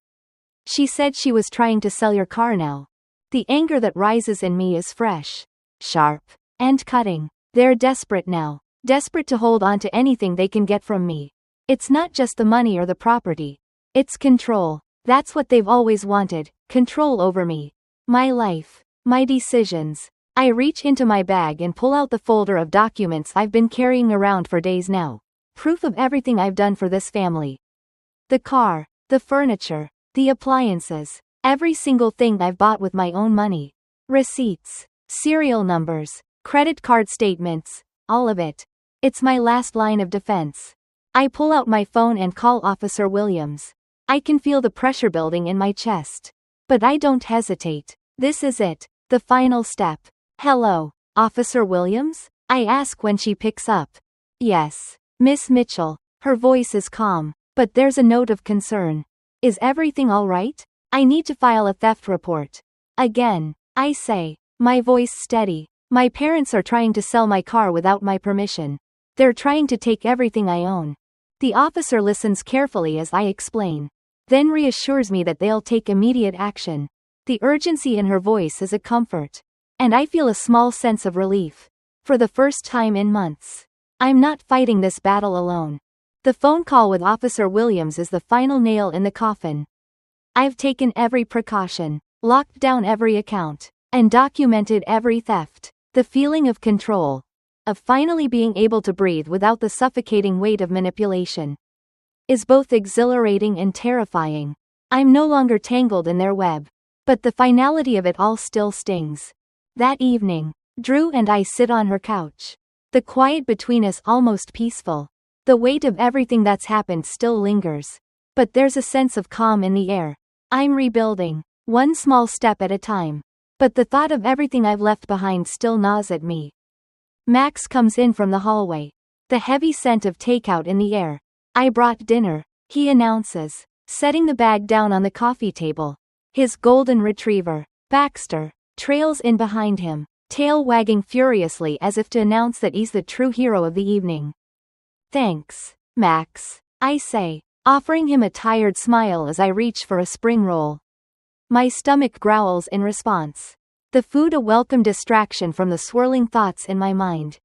[SPEAKER 1] She said she was trying to sell your car now. The anger that rises in me is fresh, sharp, and cutting. They're desperate now. Desperate to hold on to anything they can get from me. It's not just the money or the property. It's control. That's what they've always wanted, control over me. My life. My decisions. I reach into my bag and pull out the folder of documents I've been carrying around for days now. Proof of everything I've done for this family. The car, the furniture, the appliances, every single thing I've bought with my own money. Receipts, serial numbers, credit card statements, all of it. It's my last line of defense. I pull out my phone and call Officer Williams. I can feel the pressure building in my chest. But I don't hesitate. This is it, the final step. Hello, Officer Williams? I ask when she picks up. Yes, Miss Mitchell. Her voice is calm, but there's a note of concern. Is everything all right? I need to file a theft report. Again, I say, my voice steady. My parents are trying to sell my car without my permission. They're trying to take everything I own. The officer listens carefully as I explain, then reassures me that they'll take immediate action. The urgency in her voice is a comfort. And I feel a small sense of relief. For the first time in months. I'm not fighting this battle alone. The phone call with Officer Williams is the final nail in the coffin. I've taken every precaution, locked down every account, and documented every theft. The feeling of control, of finally being able to breathe without the suffocating weight of manipulation, is both exhilarating and terrifying. I'm no longer tangled in their web. But the finality of it all still stings. That evening, Drew and I sit on her couch. The quiet between us almost peaceful. The weight of everything that's happened still lingers. But there's a sense of calm in the air. I'm rebuilding, one small step at a time. But the thought of everything I've left behind still gnaws at me. Max comes in from the hallway. The heavy scent of takeout in the air. I brought dinner, he announces, setting the bag down on the coffee table. His golden retriever, Baxter, trails in behind him, tail wagging furiously as if to announce that he's the true hero of the evening. Thanks, Max, I say, offering him a tired smile as I reach for a spring roll. My stomach growls in response. The food a welcome distraction from the swirling thoughts in my mind.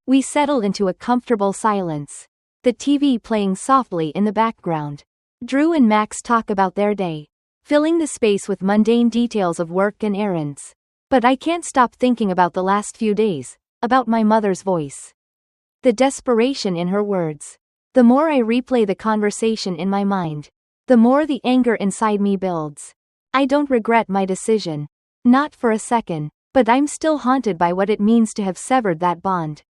[SPEAKER 1] We settle into a comfortable silence. The TV playing softly in the background. Drew and Max talk about their day, filling the space with mundane details of work and errands. But I can't stop thinking about the last few days, about my mother's voice. The desperation in her words. The more I replay the conversation in my mind, the more the anger inside me builds. I don't regret my decision. Not for a second, but I'm still haunted by what it means to have severed that bond.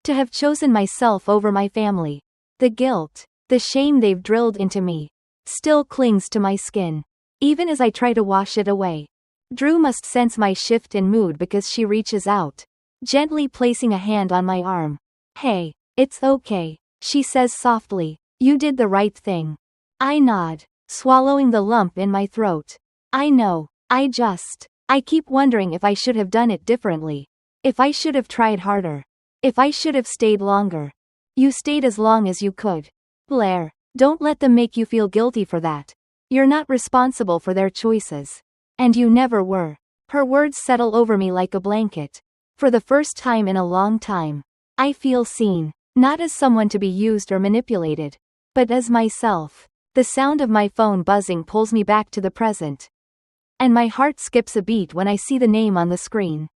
[SPEAKER 1] To have chosen myself over my family. The guilt, the shame they've drilled into me, still clings to my skin. Even as I try to wash it away. Drew must sense my shift in mood because she reaches out, gently placing a hand on my arm. Hey, it's okay, she says softly. You did the right thing. I nod, swallowing the lump in my throat. I know, I keep wondering if I should have done it differently. If I should have tried harder. If I should have stayed longer. You stayed as long as you could. Blair, don't let them make you feel guilty for that. You're not responsible for their choices. And you never were. Her words settle over me like a blanket. For the first time in a long time, I feel seen, not as someone to be used or manipulated, but as myself. The sound of my phone buzzing pulls me back to the present. And my heart skips a beat when I see the name on the screen.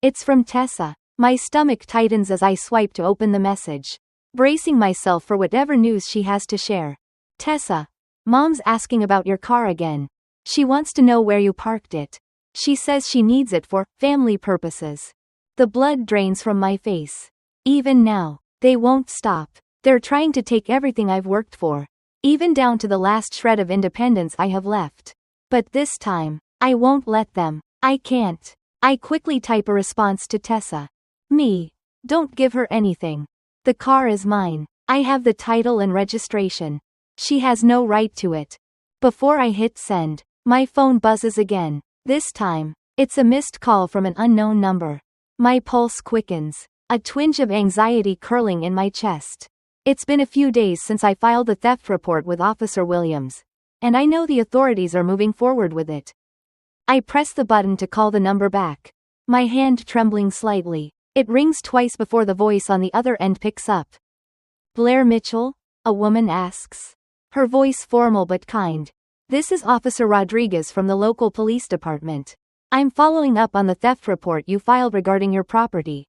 [SPEAKER 1] It's from Tessa. My stomach tightens as I swipe to open the message, bracing myself for whatever news she has to share. Tessa, Mom's asking about your car again. She wants to know where you parked it. She says she needs it for family purposes. The blood drains from my face. Even now, they won't stop. They're trying to take everything I've worked for, even down to the last shred of independence I have left. But this time, I won't let them. I can't. I quickly type a response to Tessa. Me. Don't give her anything. The car is mine. I have the title and registration. She has no right to it. Before I hit send, my phone buzzes again. This time, it's a missed call from an unknown number. My pulse quickens, a twinge of anxiety curling in my chest. It's been a few days since I filed the theft report with Officer Williams, and I know the authorities are moving forward with it. I press the button to call the number back, my hand trembling slightly. It rings twice before the voice on the other end picks up. Blair Mitchell? A woman asks. Her voice formal but kind. This is Officer Rodriguez from the local police department. I'm following up on the theft report you filed regarding your property.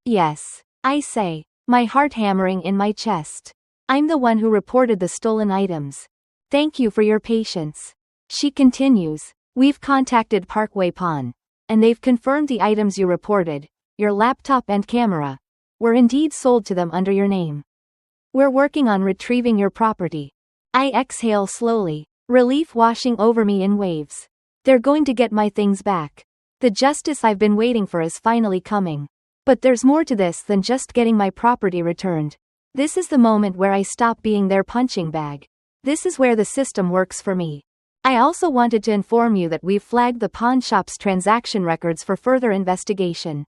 [SPEAKER 1] Yes, I say, my heart hammering in my chest. I'm the one who reported the stolen items. Thank you for your patience. She continues. We've contacted Parkway Pawn, and they've confirmed the items you reported, your laptop and camera, were indeed sold to them under your name. We're working on retrieving your property. I exhale slowly, relief washing over me in waves. They're going to get my things back. The justice I've been waiting for is finally coming. But there's more to this than just getting my property returned. This is the moment where I stop being their punching bag. This is where the system works for me. I also wanted to inform you that we've flagged the pawn shop's transaction records for further investigation.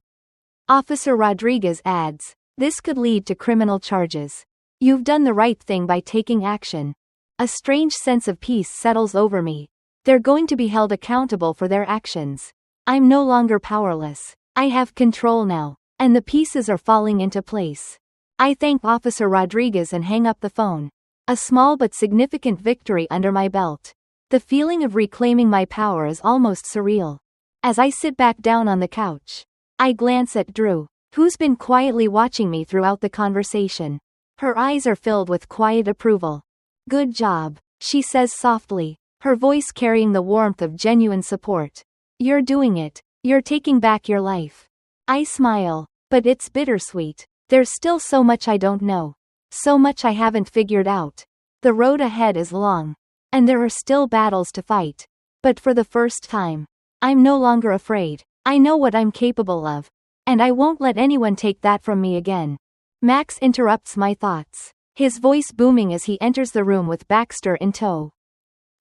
[SPEAKER 1] Officer Rodriguez adds, this could lead to criminal charges. You've done the right thing by taking action. A strange sense of peace settles over me. They're going to be held accountable for their actions. I'm no longer powerless. I have control now, and the pieces are falling into place. I thank Officer Rodriguez and hang up the phone. A small but significant victory under my belt. The feeling of reclaiming my power is almost surreal. As I sit back down on the couch, I glance at Drew, who's been quietly watching me throughout the conversation. Her eyes are filled with quiet approval. Good job, she says softly, her voice carrying the warmth of genuine support. You're doing it. You're taking back your life. I smile, but it's bittersweet. There's still so much I don't know. So much I haven't figured out. The road ahead is long, and there are still battles to fight. But for the first time, I'm no longer afraid. I know what I'm capable of, and I won't let anyone take that from me again. Max interrupts my thoughts, his voice booming as he enters the room with Baxter in tow.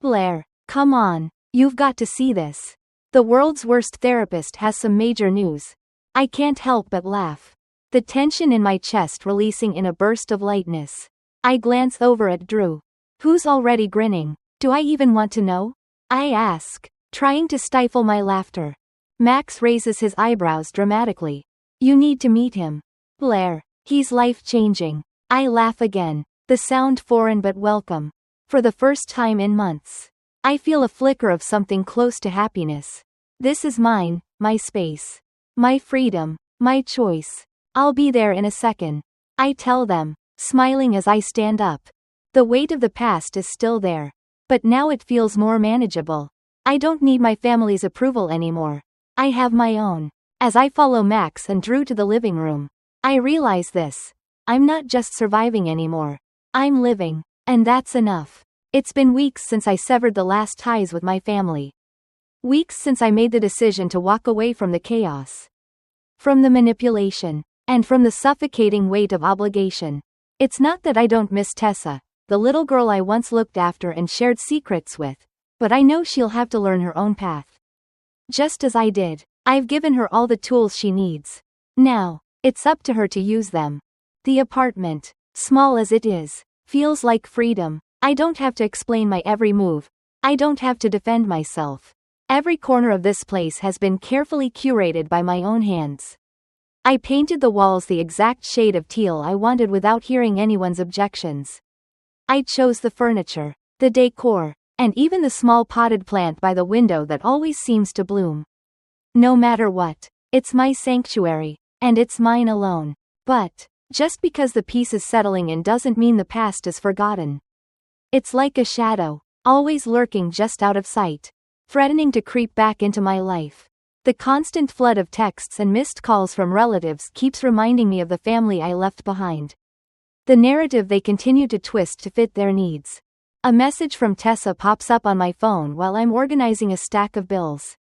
[SPEAKER 1] Blair, come on, you've got to see this. The world's worst therapist has some major news. I can't help but laugh, the tension in my chest releasing in a burst of lightness. I glance over at Drew, who's already grinning. Do I even want to know? I ask, trying to stifle my laughter. Max raises his eyebrows dramatically. You need to meet him. Blair, he's life-changing. I laugh again, the sound foreign but welcome. For the first time in months, I feel a flicker of something close to happiness. This is mine, my space. My freedom, my choice. I'll be there in a second. I tell them, smiling as I stand up. The weight of the past is still there, but now it feels more manageable. I don't need my family's approval anymore. I have my own. As I follow Max and Drew to the living room, I realize this. I'm not just surviving anymore. I'm living, and that's enough. It's been weeks since I severed the last ties with my family. Weeks since I made the decision to walk away from the chaos, from the manipulation, and from the suffocating weight of obligation. It's not that I don't miss Tessa, the little girl I once looked after and shared secrets with, but I know she'll have to learn her own path. Just as I did, I've given her all the tools she needs. Now, it's up to her to use them. The apartment, small as it is, feels like freedom. I don't have to explain my every move. I don't have to defend myself. Every corner of this place has been carefully curated by my own hands. I painted the walls the exact shade of teal I wanted without hearing anyone's objections. I chose the furniture, the decor, and even the small potted plant by the window that always seems to bloom. No matter what, it's my sanctuary, and it's mine alone. But, just because the piece is settling in doesn't mean the past is forgotten. It's like a shadow, always lurking just out of sight, threatening to creep back into my life. The constant flood of texts and missed calls from relatives keeps reminding me of the family I left behind. The narrative they continue to twist to fit their needs. A message from Tessa pops up on my phone while I'm organizing a stack of bills.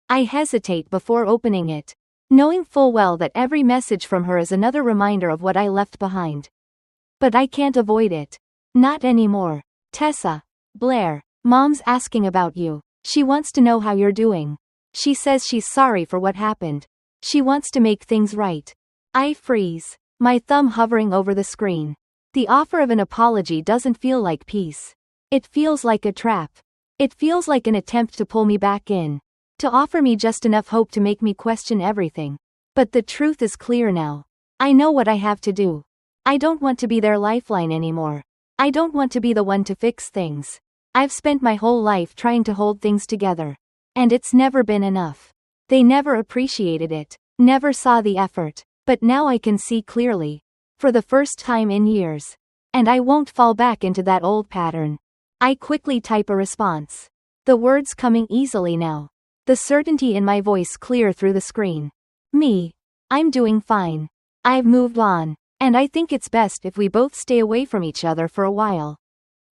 [SPEAKER 1] I hesitate before opening it, knowing full well that every message from her is another reminder of what I left behind. But I can't avoid it. Not anymore. Tessa, Blair, Mom's asking about you. She wants to know how you're doing. She says she's sorry for what happened. She wants to make things right. I freeze, my thumb hovering over the screen. The offer of an apology doesn't feel like peace. It feels like a trap. It feels like an attempt to pull me back in. To offer me just enough hope to make me question everything. But the truth is clear now. I know what I have to do. I don't want to be their lifeline anymore. I don't want to be the one to fix things. I've spent my whole life trying to hold things together. And it's never been enough. They never appreciated it, never saw the effort. But now I can see clearly. For the first time in years. And I won't fall back into that old pattern. I quickly type a response. The words coming easily now. The certainty in my voice clear through the screen. Me. I'm doing fine. I've moved on. And I think it's best if we both stay away from each other for a while.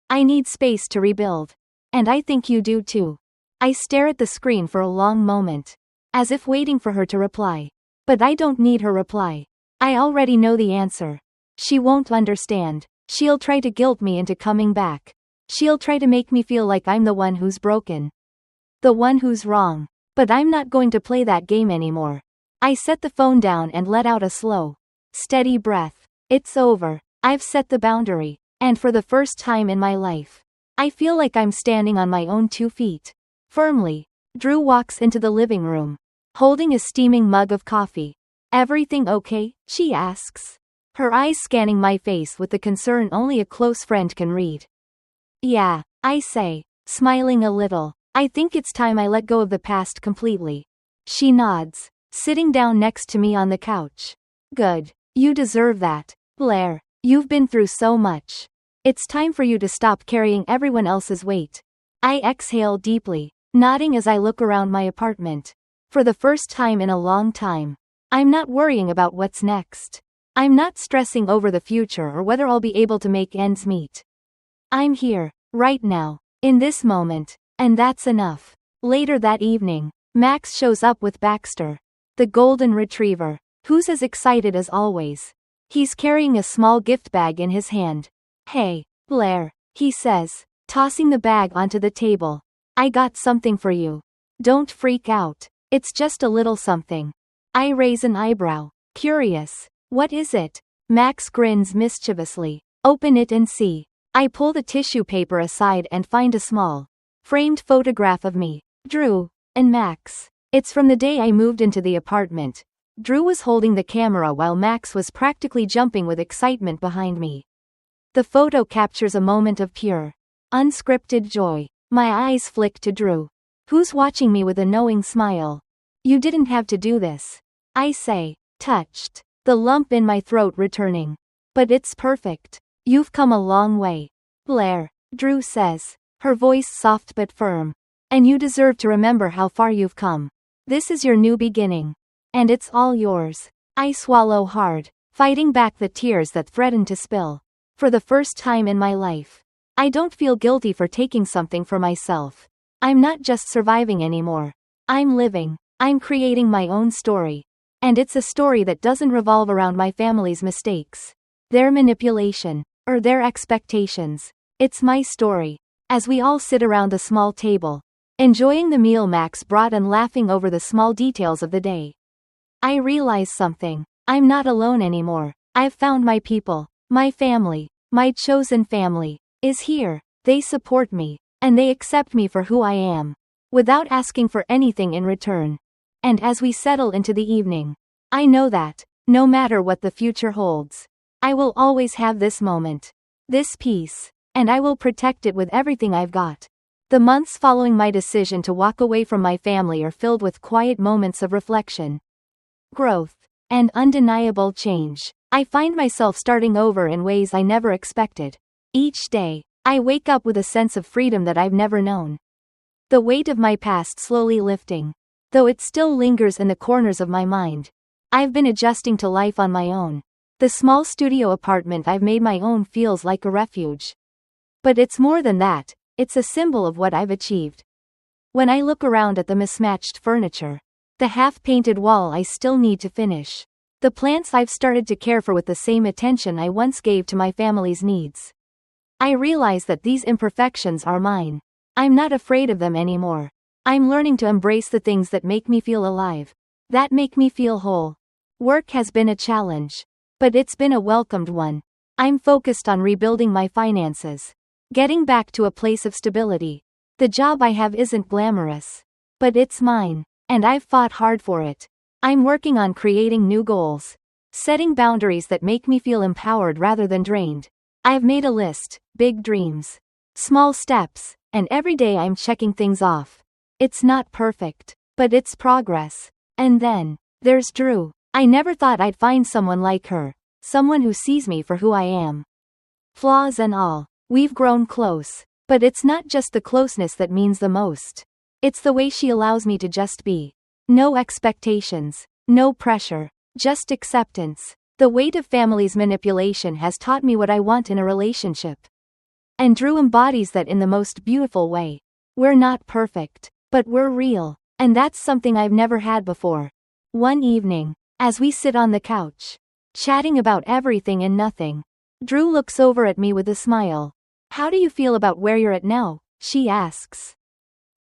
[SPEAKER 1] I need space to rebuild. And I think you do too. I stare at the screen for a long moment. As if waiting for her to reply. But I don't need her reply. I already know the answer. She won't understand. She'll try to guilt me into coming back. She'll try to make me feel like I'm the one who's broken. The one who's wrong. But I'm not going to play that game anymore. I set the phone down and let out a slow, steady breath. It's over. I've set the boundary. And for the first time in my life, I feel like I'm standing on my own 2 feet. Firmly. Drew walks into the living room, holding a steaming mug of coffee. Everything okay? She asks. Her eyes scanning my face with the concern only a close friend can read. Yeah, I say, smiling a little. I think it's time I let go of the past completely. She nods, sitting down next to me on the couch. Good. You deserve that, Blair. You've been through so much. It's time for you to stop carrying everyone else's weight. I exhale deeply, nodding as I look around my apartment. For the first time in a long time, I'm not worrying about what's next. I'm not stressing over the future or whether I'll be able to make ends meet. I'm here, right now, in this moment, and that's enough. Later that evening, Max shows up with Baxter, the golden retriever, who's as excited as always. He's carrying a small gift bag in his hand. Hey, Blair, he says, tossing the bag onto the table. I got something for you. Don't freak out. It's just a little something. I raise an eyebrow, curious. What is it? Max grins mischievously. Open it and see. I pull the tissue paper aside and find a small, framed photograph of me, Drew, and Max. It's from the day I moved into the apartment. Drew was holding the camera while Max was practically jumping with excitement behind me. The photo captures a moment of pure, unscripted joy. My eyes flick to Drew, who's watching me with a knowing smile. You didn't have to do this, I say, touched, the lump in my throat returning. But it's perfect. You've come a long way, Blair, Drew says, her voice soft but firm. And you deserve to remember how far you've come. This is your new beginning. And it's all yours. I swallow hard, fighting back the tears that threaten to spill. For the first time in my life, I don't feel guilty for taking something for myself. I'm not just surviving anymore. I'm living. I'm creating my own story. And it's a story that doesn't revolve around my family's mistakes, their manipulation, or their expectations. It's my story. As we all sit around the small table, enjoying the meal Max brought and laughing over the small details of the day, I realize something. I'm not alone anymore. I've found my people. My family, my chosen family, is here. They support me, and they accept me for who I am, without asking for anything in return. And as we settle into the evening, I know that, no matter what the future holds, I will always have this moment, this peace, and I will protect it with everything I've got. The months following my decision to walk away from my family are filled with quiet moments of reflection, growth, and undeniable change. I find myself starting over in ways I never expected. Each day, I wake up with a sense of freedom that I've never known. The weight of my past slowly lifting, though it still lingers in the corners of my mind. I've been adjusting to life on my own. The small studio apartment I've made my own feels like a refuge. But it's more than that, it's a symbol of what I've achieved. When I look around at the mismatched furniture, the half-painted wall I still need to finish, the plants I've started to care for with the same attention I once gave to my family's needs, I realize that these imperfections are mine. I'm not afraid of them anymore. I'm learning to embrace the things that make me feel alive, that make me feel whole. Work has been a challenge, but it's been a welcomed one. I'm focused on rebuilding my finances, Getting back to a place of stability. The job I have isn't glamorous. But it's mine, and I've fought hard for it. I'm working on creating new goals. Setting boundaries that make me feel empowered rather than drained. I've made a list, big dreams, small steps, and every day I'm checking things off. It's not perfect, but it's progress. And then, there's Drew. I never thought I'd find someone like her. Someone who sees me for who I am. Flaws and all. We've grown close. But it's not just the closeness that means the most. It's the way she allows me to just be. No expectations. No pressure. Just acceptance. The weight of family's manipulation has taught me what I want in a relationship. And Drew embodies that in the most beautiful way. We're not perfect, but we're real. And that's something I've never had before. One evening, as we sit on the couch, chatting about everything and nothing, Drew looks over at me with a smile. How do you feel about where you're at now? She asks.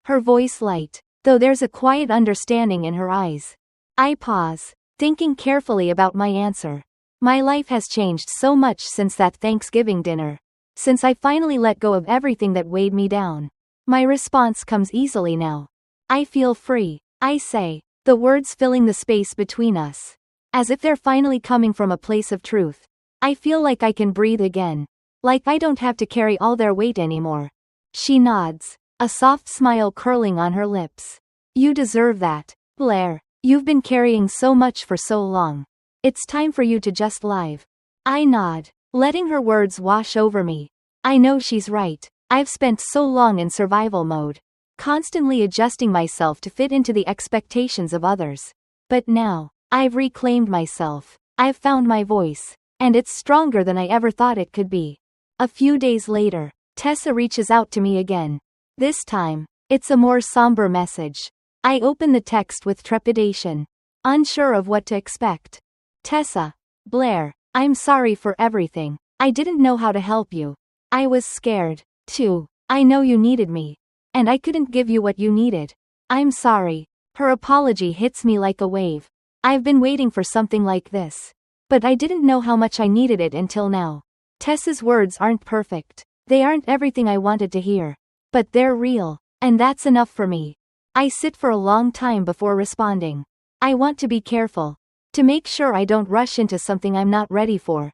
[SPEAKER 1] Her voice light, though there's a quiet understanding in her eyes. I pause, thinking carefully about my answer. My life has changed so much since that Thanksgiving dinner. Since I finally let go of everything that weighed me down. My response comes easily now. I feel free, I say, the words filling the space between us. As if they're finally coming from a place of truth. I feel like I can breathe again. Like I don't have to carry all their weight anymore. She nods, a soft smile curling on her lips. You deserve that, Blair. You've been carrying so much for so long. It's time for you to just live. I nod, letting her words wash over me. I know she's right. I've spent so long in survival mode, constantly adjusting myself to fit into the expectations of others. But now, I've reclaimed myself. I've found my voice, and it's stronger than I ever thought it could be. A few days later, Tessa reaches out to me again. This time, it's a more somber message. I open the text with trepidation, unsure of what to expect. Tessa, Blair, I'm sorry for everything. I didn't know how to help you. I was scared, too. I know you needed me. And I couldn't give you what you needed. I'm sorry. Her apology hits me like a wave. I've been waiting for something like this. But I didn't know how much I needed it until now. Tessa's words aren't perfect. They aren't everything I wanted to hear. But they're real. And that's enough for me. I sit for a long time before responding. I want to be careful. To make sure I don't rush into something I'm not ready for.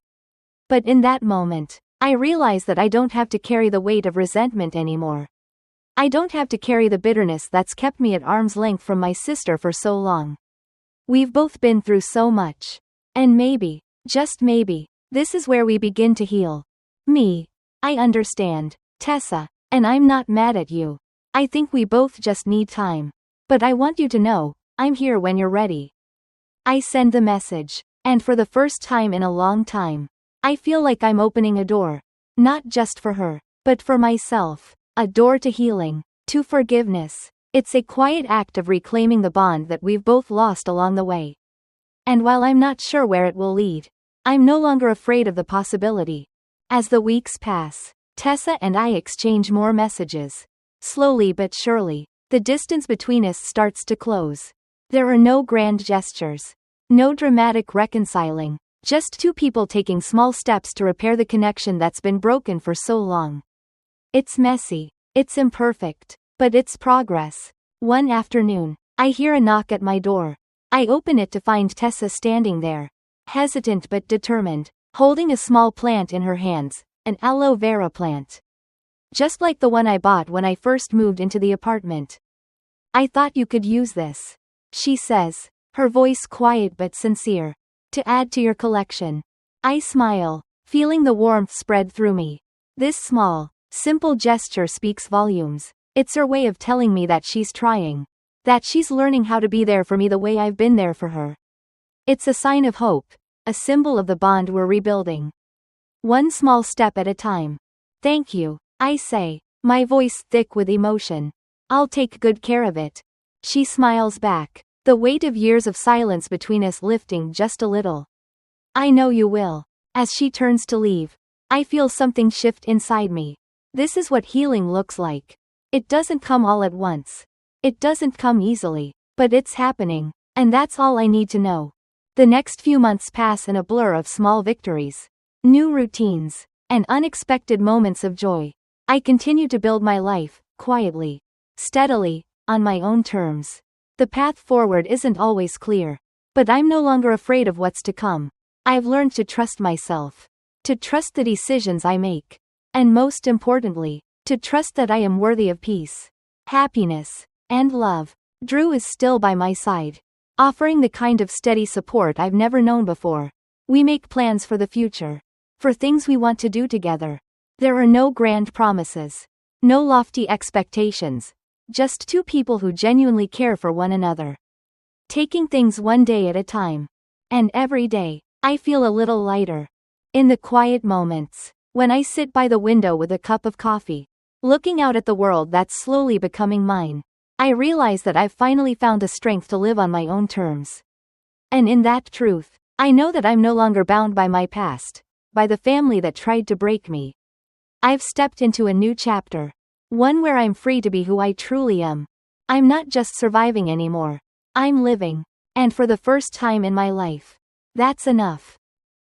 [SPEAKER 1] But in that moment, I realize that I don't have to carry the weight of resentment anymore. I don't have to carry the bitterness that's kept me at arm's length from my sister for so long. We've both been through so much. And maybe, just maybe, this is where we begin to heal. I understand, Tessa, and I'm not mad at you. I think we both just need time. But I want you to know, I'm here when you're ready. I send the message, and for the first time in a long time, I feel like I'm opening a door. Not just for her, but for myself. A door to healing, to forgiveness. It's a quiet act of reclaiming the bond that we've both lost along the way. And while I'm not sure where it will lead, I'm no longer afraid of the possibility. As the weeks pass, Tessa and I exchange more messages. Slowly but surely, the distance between us starts to close. There are no grand gestures. No dramatic reconciling. Just two people taking small steps to repair the connection that's been broken for so long. It's messy. It's imperfect. But it's progress. One afternoon, I hear a knock at my door. I open it to find Tessa standing there. Hesitant but determined, holding a small plant in her hands, an aloe vera plant. Just like the one I bought when I first moved into the apartment. I thought you could use this, she says, her voice quiet but sincere. To add to your collection. I smile, feeling the warmth spread through me. This small, simple gesture speaks volumes. It's her way of telling me that she's trying. That she's learning how to be there for me the way I've been there for her. It's a sign of hope, a symbol of the bond we're rebuilding. One small step at a time. Thank you, I say, my voice thick with emotion. I'll take good care of it. She smiles back, the weight of years of silence between us lifting just a little. I know you will. As she turns to leave, I feel something shift inside me. This is what healing looks like. It doesn't come all at once. It doesn't come easily. But it's happening. And that's all I need to know. The next few months pass in a blur of small victories. New routines. And unexpected moments of joy. I continue to build my life, quietly, steadily, on my own terms. The path forward isn't always clear, but I'm no longer afraid of what's to come. I've learned to trust myself, to trust the decisions I make, and most importantly, to trust that I am worthy of peace, happiness, and love. Drew is still by my side, offering the kind of steady support I've never known before. We make plans for the future, for things we want to do together. There are no grand promises, no lofty expectations, just two people who genuinely care for one another. Taking things one day at a time. And every day, I feel a little lighter. In the quiet moments, when I sit by the window with a cup of coffee, looking out at the world that's slowly becoming mine, I realize that I've finally found the strength to live on my own terms. And in that truth, I know that I'm no longer bound by my past, by the family that tried to break me. I've stepped into a new chapter, one where I'm free to be who I truly am. I'm not just surviving anymore, I'm living. And for the first time in my life, that's enough.